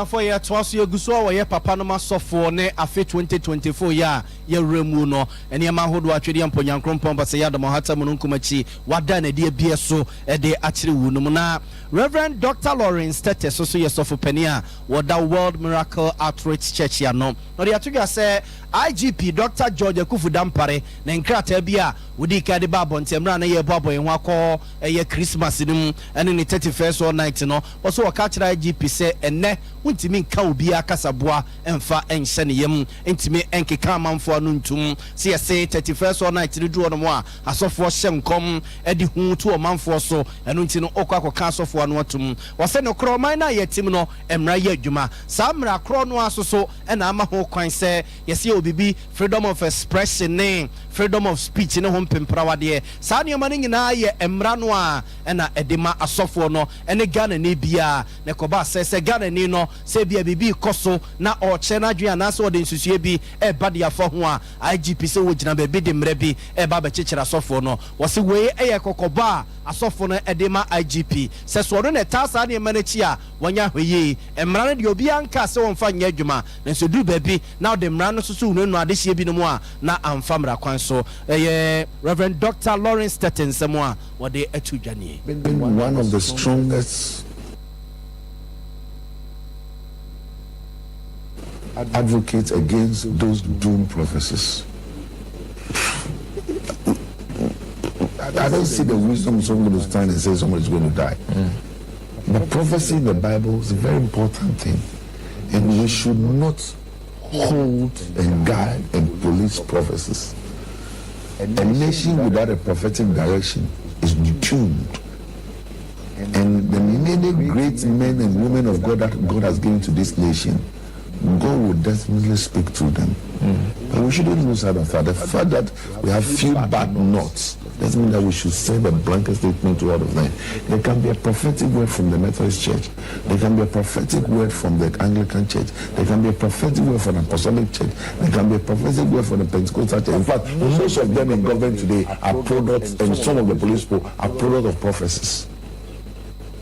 For year twice you go so ye papa no masofo ne afi 2024 ya ye remu no ene ma hodo atwede amponyan krompon ba se ya do mohata mununkumachi wada na de bie so e de akire wunum na Reverend Dr. Lawrence Tete so ye sofo pania wada World Miracle Outreach Church ya no de atuga se IGP Dr. George Akufu Dampare na nkrata bia wodi ka de babon temra na ye boabo ye ho akọ ye Christmas nim ene ne 31st or night no so waka kira IGP se ene untimi nka obi akasaboa emfa enhye ne yam ntimi enkeka amanfo anu ntum se yese 31st or night ne duo no mo a asofo hye nkom edi hu to amanfo so enu nti no okwa asofo anu atum wose no kroman na yetim no emra ye adwuma sa mra kro no asoso ena ama ho kwan se yese obibi freedom of expression ne freedom of speech ne ho mpemprawade sa nneoma ne nyina ye emra no a ena edema asofo no ene Ghana ne bia ne koba se Ghana ne no no se bia bibi koso na oche na dwen na se ode nsusue bi e bade afo ho a IGP se wo gina be bi de mre bi e ba be chechira sofo no wo se we eye kokoba asofo no edema IGP se so do na tasa na ema na chi a wonya hweye emra no de obi anka se wonfa nya adwuma na so du ba bi na de mra no susu no ade hie bi no mu a na amfa mra kwan so Reverend Dr. Lawrence Stetton semwa wode atu dwane one of the strongest advocates against those doom prophecies. I don't see the wisdom of someone to stand and say somebody's going to die. But prophecy in the Bible is a very important thing, and we should not hold and guide and police prophecies. A nation without a prophetic direction is doomed. And the many great men and women of God that God has given to this nation, God will definitely speak to them. But we shouldn't lose sight of that. The fact that we have few bad knots doesn't mean that we should send a blanket statement to all of them. There can be a prophetic word from the Methodist Church. There can be a prophetic word from the Anglican Church. There can be a prophetic word from the Apostolic Church. There can be a prophetic word from the Pentecostal Church. In fact, most of them in government today are products, and some of the police people are products of prophecies.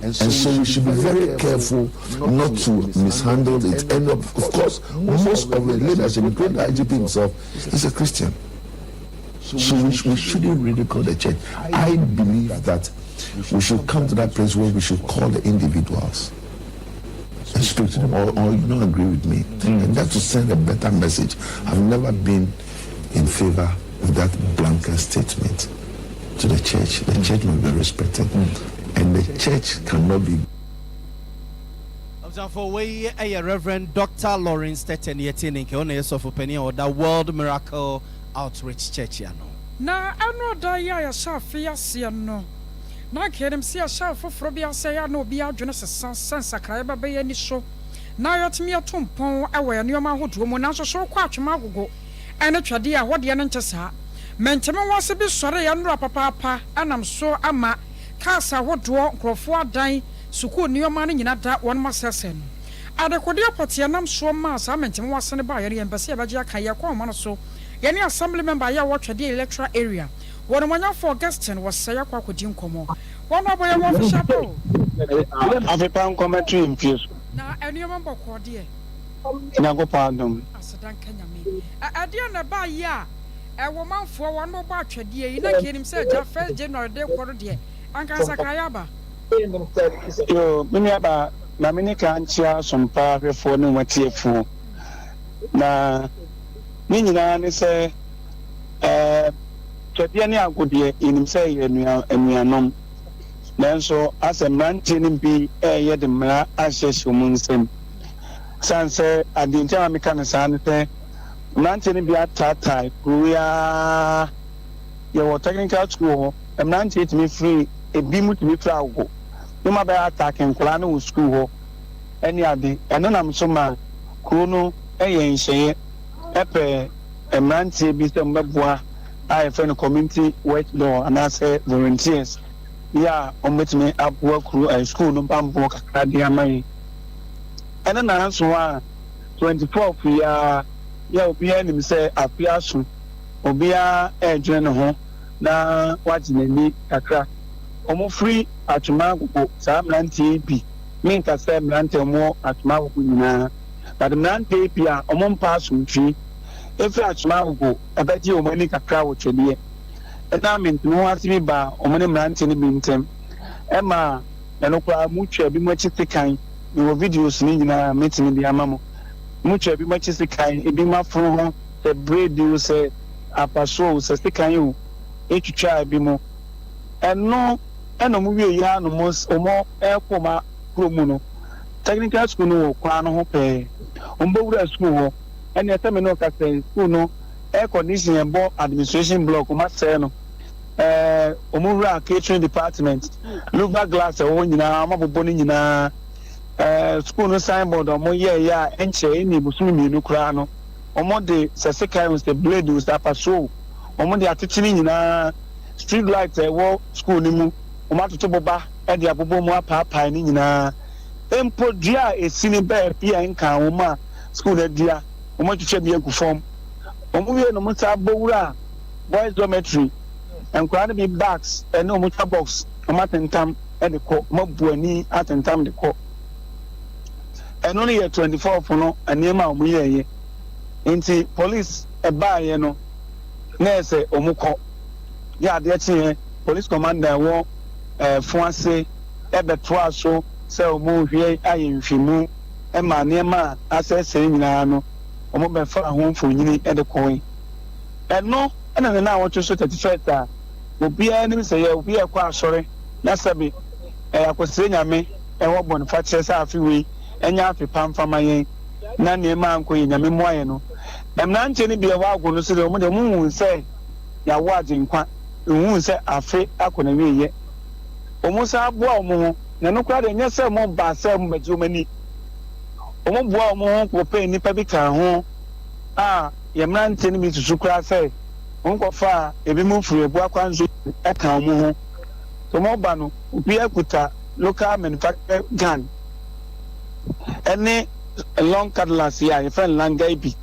And so we should be very careful not to mishandle it. And of course, most of the leadership, including the IGP himself, is a Christian. So we shouldn't ridicule the church. I believe that we should come to that place where we should call the individuals and speak to them, or you don't agree with me. And that's to send a better message. I've never been in favor of that blanket statement to the church. The church must be respected. And the church cannot be. For way a Reverend Dr. Lawrence Stetton Yetin in Keone of Opinion or the World Miracle Outreach Church. Na ano da ya shafi asia no. Na kedem si shafi frobia say no bia dwene sensa kraiba be yani so. Na yotimi atompon awe nneoma hodo mu na so so kwa atwema agogo. Ene twade a hode ne nkyesa. Menteme wase bi sore ya nro papa anam so ama kasa hodo nkrofo adan suku nneoma ne nyina da won masesen. Adekode apotia nam so ma sa menteme wase ne ba yare embase ya baje aka ya kwa ma no so. Yani assembly member ya watch the electoral area. One manya for Augustine was say kwa kodi nkomo. One boy ya wo shapo. African commentary in peace. Na enu member ko de. Nyago pandom. Asadan kanya me. Ade na ba ya. E wo manfo won mo ba twade yi na kenim say ja 1 January de kworo de. Anka sakaya ba. Yo, mini aba na mini kan chia Sompa hwefo ne watiefo. Na ni nyina ne sɛ twɛdeɛ ne agodie inim sɛ yɛ anuanom nanso asɛ mmeranteɛ no bi ɛyɛ de mmara ahyehyɛ mu nsɛm san sɛ adeɛ nti a meka no saa ne sɛ mmeranteɛ no bi ataatae kuroa yɛwɔ technical school hɔ mmeranteɛ tumi firi ebi mu tumi firi agogo ne ma bɛyɛ ataake nkwadaa no wɔ school hɔ ɛne ade ɛno nam so ma kuro no ɛyɛ nhyɛeɛ epe mmeranteɛ bi sɛ mbɛboa a yɛfrɛ no community work law anaasɛ volunteers yɛ a ɔmbɛtumi aboa kuro school no bambɔ kakra de ama yi ɛne nanso a 24 yɛ obiara nim sɛ afe aso obiara ɛredwene ne ho na wagye n'ani kakra ɔmofiri atwoma agogo saa mmeranteɛ bi menka sɛ mmeranteɛ ɔmɔ atwoma agogo nyinaa but mmeranteɛ bi a ɔmɔ mpa asomtwi efi atwoma agogo abɛgye wɔn ani kakra wɔ twɛdeɛ ɛna mentene ho ase bi ba wɔn ne mmeranteɛ no bi ntɛm ɛma ɛno koraa mu twɛ bi mu akyi sekan wɔ videos ne nyinaa metumi de ama mo mu twɛ bi mu akyi sekan ebi mu aforo ho sɛ braid o sɛ apaso o sɛ sekan o etwitwa bi mu ɛno ɛna ɔmo wie yia no mo ɔmo ɛkɔ ma kuro mu no technical school no wɔ kwan no ho pɛɛ ɔmo bɛwura school hɔ ɛna ɛsɛ me no kasa school no air condition ɛbɔ administration block ɔmo asɛɛ no ɔmo wura catering department louver glass ɛwɔ nyinaa ɔmo abobɔ ne nyinaa school no signboard ɔmo yɛɛyɛ a ɛnkyɛ ɛna ebusu mmienu koraa no ɔmo de sɛ sekan o sɛ blade o sɛ apaso ɔmo de atete ne nyinaa street light ɛwɔ school no mu ɔmo atoto boba ɛde abobɔ mu apaapae ne nyinaa empo dua esini be bia nka wo ma school na dua wo ma twetwe bia ku form omo wie no mo sa bowura boys dormitory enkwa na bi bags and no mucha box omatentam e de ko mabuani atentam de ko eno ne 24 no anema omo yeye nti police e ba ye no na ese omuko ya de tie police commander wo fuase e beto aso se omo hwie ayemhwemu e ma nema asese nyina no omo be fa ho mfonyini e de ko eno ena na awon so 31st a obia nim se ye obia kwa asore na sabi akwesire nyame e wo bon fa kire sa afi wi enya afi pamfama yen na nema anko ye nyame mo aye no emna nche ni bia wa ago no se omo de mu se ya wa aginkwa hu se afi akona wi ye omo sa aboa omo ho na no kwa de nya se mo ba se mo baji omani omo boa omo ho ko pe nipa bi ka ho ye mna nche ni mi susu kwa se onkofa ebi mu furu ebu akwanzo eka omo ho so mo ba no obi akuta local manufacturer gun any long cutlass ya ye friend langai bi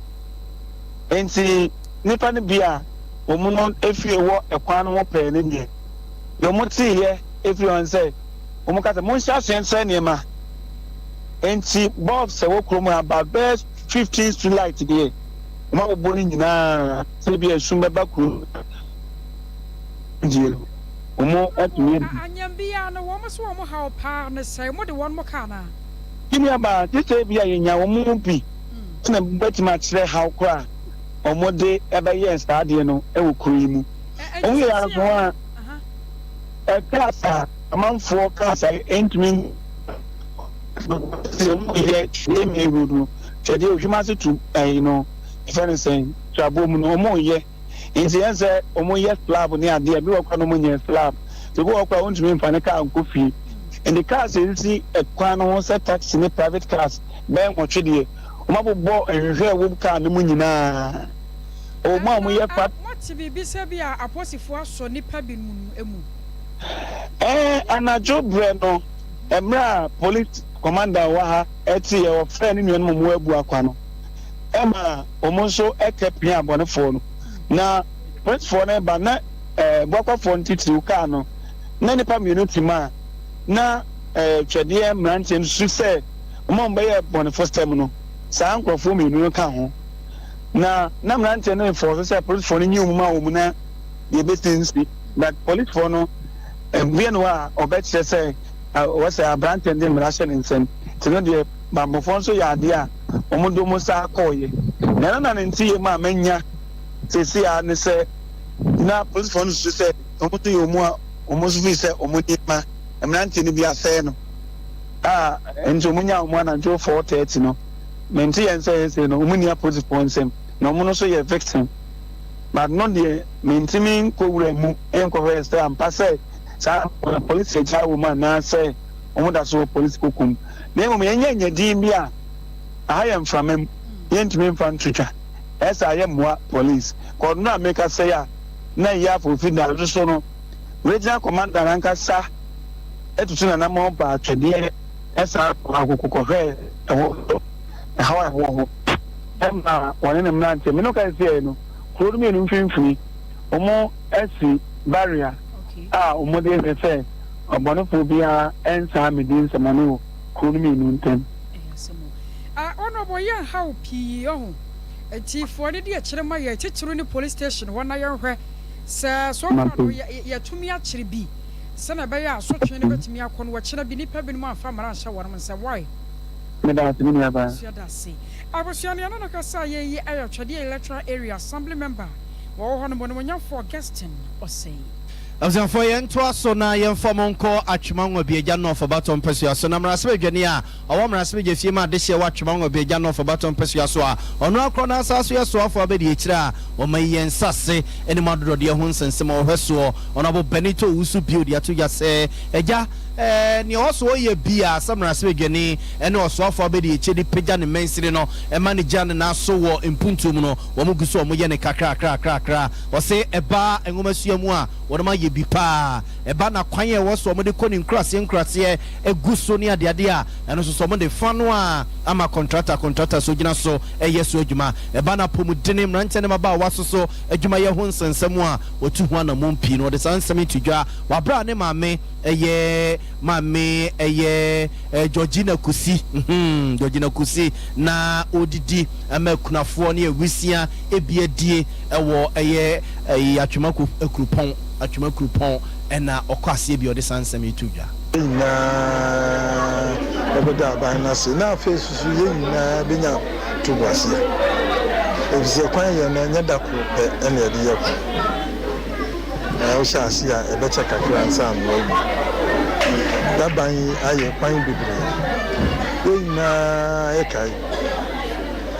enti nipa ne bia omo no efie wo ekwan no pe ne die yo mo ti ye efie on say omo kata mo sha sense ne ma enti bob se wo kromo about best 15 street light die ma oboni nyina se bia sumba bakru die omo atumi anyambia no wo mo so wo ha pa ne sai mo de won mo kana kimi aba tete bia yenya wo mo bi na betima kire ha kra omo de ebe ye stade no e wo kru mu omo ya so a class amanfo class entering ye me rudu chede ohima se tu if anything trouble mu no omo ye inti yense omo ye slab ni ade bi wo kwa no mo nye slab to go kwa ontumi mfa ne ka ankofi and the cars is ekwan no set taxi ni private cars ben mo twede omo bobo ehwe wo ka ne mu nyina o ma mo ye pat mo ti bi se bia aposifo aso nipa bi mu emu anajo bre no emra police commander wa ha eti ye o friend ni no mo abu akwa no ema omo so ekepia abonefo no na police for na ba na bokwa for ntiti ka no na nipa mienu tima na twede mrante nsu se omo mba ye bonefo stem no sa ankrofo mienu ka ho na mrante no for se police for ni nyum ma wo mu na ye betinsi but police for no bien wa obetche say was a brand and demration in sen to the bambofon so ya dia omudo musa akoye na nti ma manya sesi a ne se na police phone so say omudo yomu a omuso fi say omudi ma emnanti ni bia say no ento munya omu na jo 430 no menti yen say no omunia police phone sem na omuno so ye victim but not the menti ko wura mu enko rest am pass sa police eja woman na say omoda so police kokum na mo yenye din bia ahayam framem yentime mfan twitwa esa ayemwa police ko no ameka say ya na ya for final so no regional commander anka sa etutu na mo ba twede esa akokoko he hawa ho emma wone nem na ante me no ka say no kuro mi no mfimfini omo esi barrier umode me say obonofo bia ensa medin samanu kunmi nuntem honorable yan how pi oh enti for de akire ma ye chichiru ni police station wona ye hwe se so do ye tumi akire bi se na be ya so twen ne betumi akọ no wa kire bi nipa bi no afa mara nsa worum se why me da timi ni aba so da see abusuani no no ka sa ye yi ayo twede electoral area assembly member wo ho no mo nya for Augustine Osei Abzan for yen to aso na yen fom nko atwuma nwa bi agya no for baton pesu so na mrasebe dwane a awo mrasebe je fie ma de hye wa atwuma nwa bi agya no for baton pesu so a ono akro na asaso ye so afo abedi ekira a o ma yen sase eni madodo de ho nsensem o hweso ono abo benito usu build ya to ya se agya ni oso ye bia samrasebe dwane ene oso afo abedi ekidi pagya ne mensiri no e manager na so wo impuntum no wo muguso o mo ye ne kakra o se eba enwomasuamu a wo ma ye bi pa eba na kwan ye wo so mo de koni nkrase egu so ne ade a eno so mo de fa no a ama contractor so gina so yes adwuma eba na pomudene mrante ne maba waso so adwuma ye ho nsensem a otu ho na mompi no de sansem tudwa wabra ne maame Georgina Kusi Georgina Kusi na odidi amakunafo ne ewisia ebiedie ewo atwemaku akrupon ena okwase bi ode sansem tudwa na oboda ba na se na face su ye na benya tubase ebise kwan ye na nyada ko pe ena ye de ye ko o sha asia e be check akran sam wo daban aye kwan bebre ye na e kai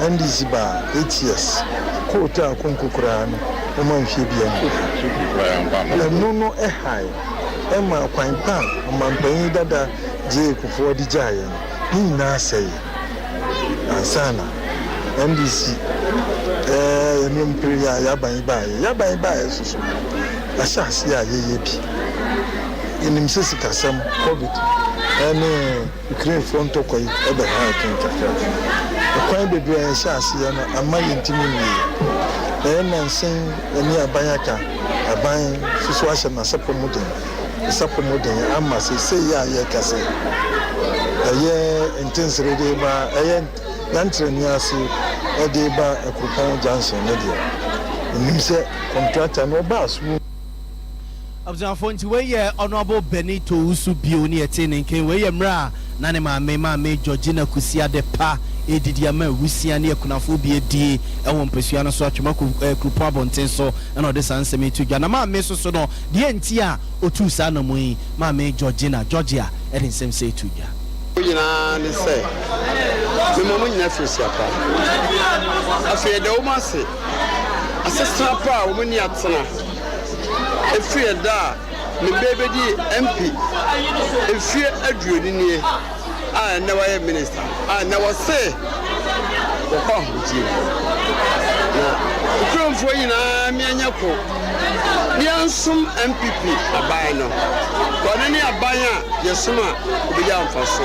andi ziba 8 years ko ta konkokura no o man hwe bia no e hai Emma kwan pan mampanyi dada je kufo di jaye ni na sei ansana NDC ni mpria ya ban bae susu asasi ya yeye bi inim sisi kasam covid ene Ukraine front okoi ebe ha kinka kwan bebre ya asasi ya na amayi ntimi ni na nsen ni abanyaka aban susu asha na sapomodin amma sai ya kase intense ready ba yantreni asu ede ba ekupon Johnson ne dia nimse contractor no ba asu Abzanfonti we honorable Benito Usubio ni etene ken we mra na ne maame Georgina Kusi adepa edidi ama wusia ne ekunafo bi edi ewo mpesua no so atwema kupon abonten so na ode sansem etudwa na maame so no de enti a otu sa na moyi maame Georgia ede nsem se etudwa oyina ne se me momo nyina fresia pa afie de o ma se asesa pa o mani atena efie da me bebe di MP efie aduoni nie a na wa minister a na wa se ko ko ji na kromfo yina mi anya ko ni ansum MPP abai no ko ne abai a yesuma obi ya mfaso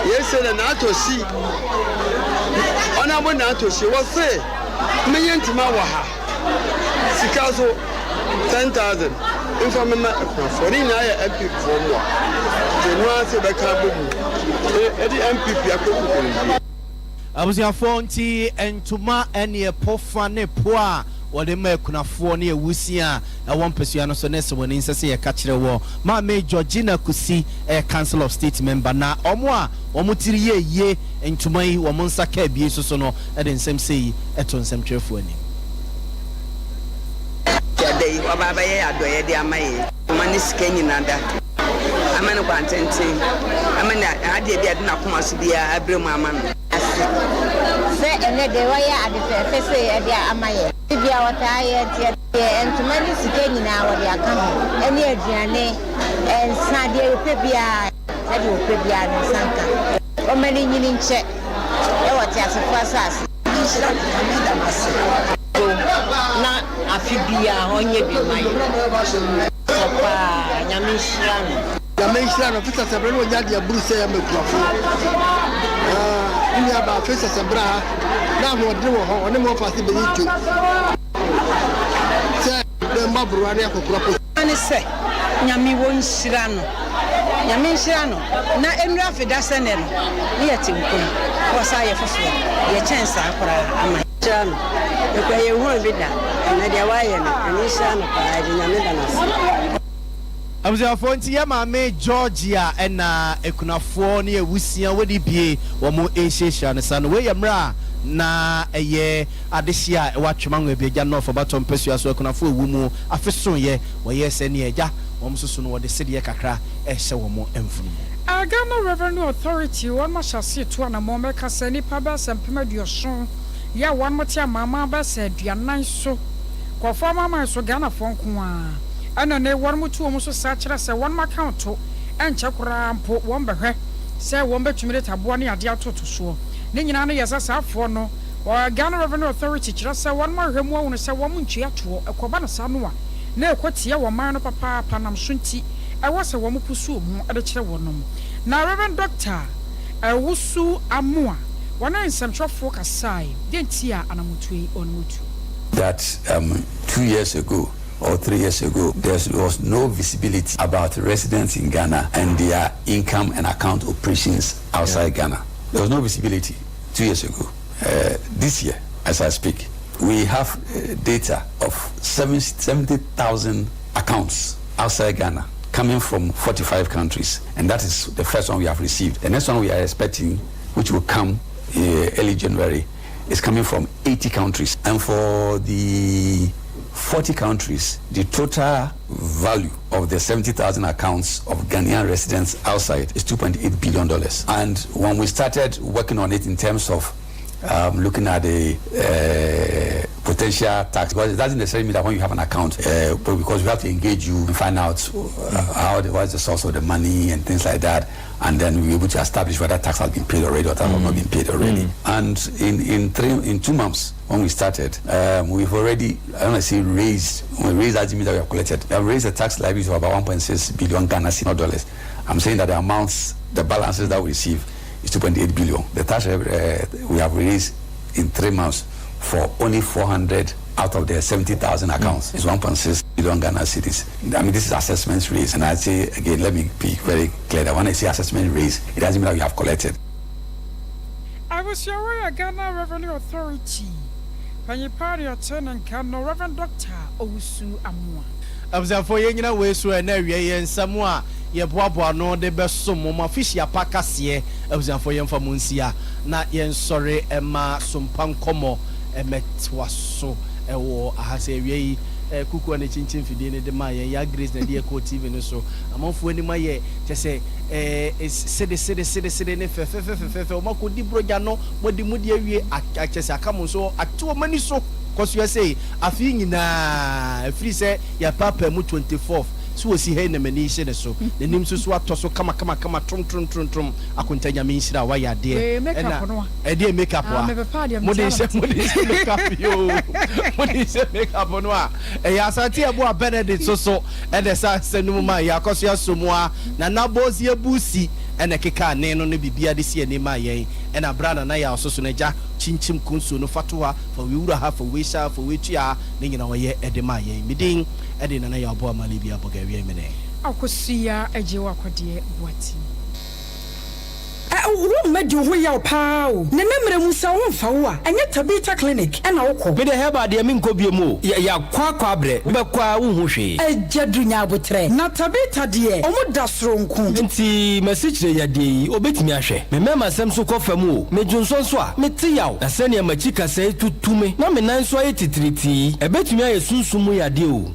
yese na atosi ona mo na atosi wo se me yentima wa ha sikazo 10,000 infamma for in I MPP for more the no say be ka bobu edi MPP akokukuru abusia fonti entuma ene pofa ne poa wode ma kunafo ne ewusia ewon pesua no so ne se woni nsese ye ka kire wo maame Georgina Kusi Council of State member na omo tiri ye entuma yi wo monsa ka bie so no e de nsem sei eto nsem twefo ani Day, Baba, adoye de amaye, Manis Kenyinada. I'm an acquaintance. I mean, I did not come to be a Brumman. Say, and the way I did say, Amaye. If you are tired, and to Manis Kenyina, they are coming, and near Gianne, and Sadia Pebia, that you Pebia and Sanka. Or many in check. What as a process. Na afibia onye bi mai Sompa nyamishran fisa sabra no nyade aburu ya mekurafo ini aba fisa sabra na ho de wo ho ne mo fase be yitu se de mbaburu ani akokurafo ani se nyami won shirano na enura afida sene no ye tinkom wasa ye fofo ye chensa akora ama chano ekwa ye hu bida na dia waye no shano pa de nyame da nas Abuzia fonti ya maame Georgia ena ekunafo ne ewusia wodi bie wo mo ehyehyia ne sano we yemra na eye adehia watwema nwe biagya no for batom pesua so ekunafo ewu mu afeso ye wo ye se ne agya wo msoso no wode sede kakra ehye wo mo emfunu Ghana Revenue Authority one mashasi to na mo meka se nipa ba sempema duoson ya one motia mama ba se duanan so kwafo mama so Ghana fonko a ana ne one mutu omo so sa kire se one account enche kura mpo won behwe se won betumire tabo ne ade atoto so ne nyina no yesa safo no Ghana Revenue Authority kire se one ma hwemu awunu se won ntua to ekoba na sa no a na ekotia wo man no papa panam so nti ɛwɔ sɛ wo pusu mu ɛde kyerɛ wonom na Reverend Doctor Ewusu Amua wana nsɛmtwɛfo kasai dentia anamutui onmutu that 2 years ago or 3 years ago, there was no visibility about residents in Ghana and their income and account operations outside Ghana. There was no visibility 2 years ago. This year, as I speak, we have data of 70,000 accounts outside Ghana coming from 45 countries, and that is the first one we have received. The next one we are expecting, which will come early January, is coming from 80 countries. And for the 40 countries, the total value of the 70,000 accounts of Ghanaian residents outside is $2.8 billion. And when we started working on it in terms of looking at the potential tax, because it doesn't necessarily mean that when you have an account, but because we have to engage you and find out what's the source of the money and things like that, and then we'll be able to establish whether tax has been paid already or tax has not been paid already. And in 2 months, when we started, we've already, I want to say, raised that limit that we have collected. We have raised the tax liability of about 1.6 billion Ghana dollars. I'm saying that the amounts, the balances that we receive is 2.8 billion. The tax we have raised in 3 months for only 400 out of the 70,000 accounts is 1.6 billion Ghana cedis. I mean, this is assessments raised, and I say again, let me be very clear that when I say assessment raised, it doesn't mean that we have collected. I was your Ghana Revenue Authority. When you party your turn and can no Reverend Doctor Ewusu Amua. I was for you way so an area and somewhere. Ye boaboa no de beso mo fish ya pakasie for yem for munsia na yen sorry ema sompan komo emetwa so ewo ahase wie kuku na chinchin fidie ne de maye ya grace na de ko tv no so amanfo ani maye che se sede ne fe o makodi broja no modi mudi awie ache se akamo so atu mani so cause you say afi nyina free say ya papa mu 24th so we see hey na mani hye so the nim so ato so kama trum akontanya me hira wa ya de na e de make up wa mo de se make up yo mo de se make up no a e ya asante ebo a Benedict so e de sa senum ma ya koso ya somoa na nabozi ebusi ene keka ne no bibia de sie ne ma yen ena brana na ya so na ja chinchim kunsu no fatoa for we wura ha for we sha for we tua ne nyina wo ye ede ma yen midin ede na ya obo amali bia boga wie me ne akosia eje wakode buati wo medi ho ya pa o ne memre musa wo mfa wo a enye tabita clinic ena wokɔ be de heba de mi nkɔ mu ya kwa bre be kwa wo hu hwe ejadu nya abotre na tabita de omo da soronko nti masikyire ya de obetimi ahwɛ me mema sem so kɔ fam o me dwonso so a me te yaw na sɛ ne machi kasa tutume na me nan so ayi titiriti ebetimi aye sunsumu ya de o